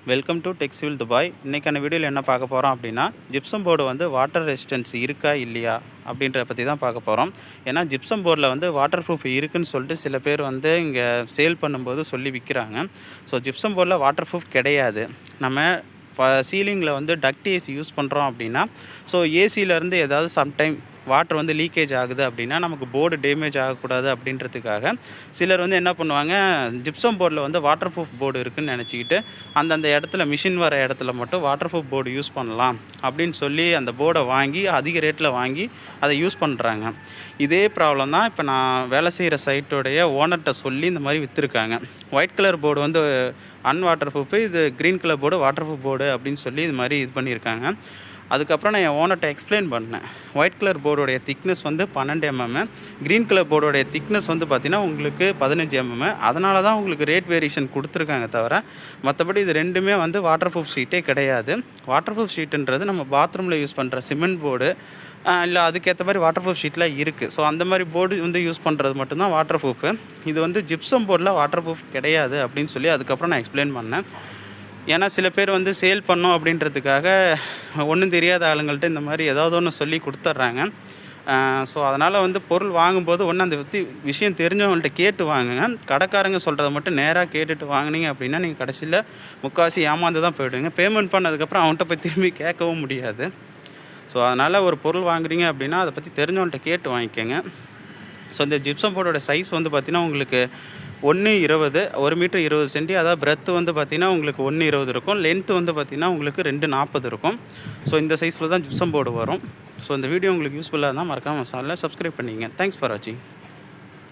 Welcome to டெக்ஸ்வில் Dubai. இன்றைக்கான வீடியோவில் என்ன பார்க்க போகிறோம் அப்படின்னா, ஜிப்சம் போர்டு வந்து வாட்டர் ரெசிஸ்டன்ஸ் இருக்கா இல்லையா அப்படின்றத பற்றி தான் பார்க்க போகிறோம். ஏன்னா ஜிப்சம் போர்டில் வந்து வாட்டர் ப்ரூஃப் இருக்குதுன்னு சொல்லிட்டு சில பேர் வந்து இங்கே சேல் பண்ணும்போது சொல்லி விற்கிறாங்க. ஸோ ஜிப்சம் போர்டில் வாட்டர் ப்ரூஃப் கிடையாது. நம்ம சீலிங்கில் வந்து டக்ட் ஏசி யூஸ் பண்ணுறோம் அப்படின்னா, ஸோ ஏசியிலேருந்து ஏதாவது சம்டைம் வாட்டர் வந்து லீக்கேஜ் ஆகுது அப்படின்னா நமக்கு போர்டு டேமேஜ் ஆகக்கூடாது அப்படின்றதுக்காக சிலர் வந்து என்ன பண்ணுவாங்க, ஜிப்சம் போர்டில் வந்து வாட்டர் ப்ரூஃப் போர்டு இருக்குதுன்னு நினச்சிக்கிட்டு அந்தந்த இடத்துல மிஷின் வர இடத்துல மட்டும் வாட்டர் ப்ரூஃப் போர்டு யூஸ் பண்ணலாம் அப்படின்னு சொல்லி அந்த போர்டை வாங்கி அதிக ரேட்டில் வாங்கி அதை யூஸ் பண்ணுறாங்க. இதே ப்ராப்ளம் தான் இப்போ நான் வேலை செய்கிற சைட்டோடைய ஓனர்கிட்ட சொல்லி இந்த மாதிரி விற்றுருக்காங்க. ஒயிட் கலர் போர்டு வந்து அன்வாட்டர் ப்ரூஃபு, இது green colour board water proof board அப்படின்னு சொல்லி இது மாதிரி இது பண்ணியிருக்காங்க. அதுக்கப்புறம் நான் என் ஓனர்கிட்ட எக்ஸ்பிளைன் பண்ணேன். ஒயிட் கலர் போர்டோடைய திக்னஸ் வந்து 12 mm, க்ரீன் கலர் போர்டோடைய திக்னஸ் வந்து பார்த்திங்கன்னா உங்களுக்கு 15 mm. அதனால தான் உங்களுக்கு ரேட் வேரியேஷன் கொடுத்துருக்காங்க தவிர மற்றபடி இது ரெண்டுமே வந்து வாட்டர் ப்ரூஃப் ஷீட்டே கிடையாது. வாட்டர் ப்ரூஃப் ஷீட்டுன்றது நம்ம பாத்ரூமில் யூஸ் பண்ணுற சிமெண்ட் போர்டு இல்லை அதுக்கேற்ற மாதிரி வாட்டர் ப்ரூஃப் ஷீட்லாம் இருக்குது. ஸோ அந்த மாதிரி போர்டு வந்து யூஸ் பண்ணுறது மட்டும்தான் வாட்டர் ப்ரூஃபு. இது வந்து ஜிப்சம் போர்டில் வாட்டர் ப்ரூஃப் கிடையாது அப்படின்னு சொல்லி அதுக்கப்புறம் நான் எக்ஸ்பிளைன் பண்ணேன். ஏன்னா சில பேர் வந்து சேல் பண்ணோம் அப்படின்றதுக்காக ஒன்றும் தெரியாத ஆளுங்கள்ட்ட இந்த மாதிரி ஏதாவது ஒன்று சொல்லி கொடுத்துட்றாங்க. ஸோ அதனால் வந்து பொருள் வாங்கும்போது ஒன்று அந்த பற்றி விஷயம் தெரிஞ்சவங்கள்ட்ட கேட்டு வாங்குங்க. கடைக்காரங்க சொல்கிறத மட்டும் நேராக கேட்டுட்டு வாங்கினீங்க அப்படின்னா நீங்கள் கடைசியில் முக்கால்வாசி ஏமாந்து தான் போய்டுவீங்க. பேமெண்ட் பண்ணதுக்கப்புறம் அவன்கிட்ட போய் திரும்பி கேட்கவும் முடியாது. ஸோ அதனால் ஒரு பொருள் வாங்குறீங்க அப்படின்னா அதை பற்றி தெரிஞ்சவங்கள்ட்ட கேட்டு வாங்கிக்கோங்க. ஸோ இந்த ஜிப்சம் போர்டோட சைஸ் வந்து பார்த்திங்கன்னா உங்களுக்கு 1.20, 1 மீட்டர் 20 சென்டி. அதாவது பிரெத்து வந்து பார்த்திங்கன்னா உங்களுக்கு 1.20 இருக்கும். லென்த்து வந்து பார்த்திங்கன்னா உங்களுக்கு 2.40 இருக்கும். ஸோ இந்த சைஸில் தான் ஜிப்சம் போர்டு வரும். ஸோ இந்த வீடியோ உங்களுக்கு யூஸ்ஃபுல்லாக இருந்தால் மறக்காமல் சேனலை சப்ஸ்கிரைப் பண்ணிங்க. தேங்க்ஸ் ஃபார் வாட்சிங்.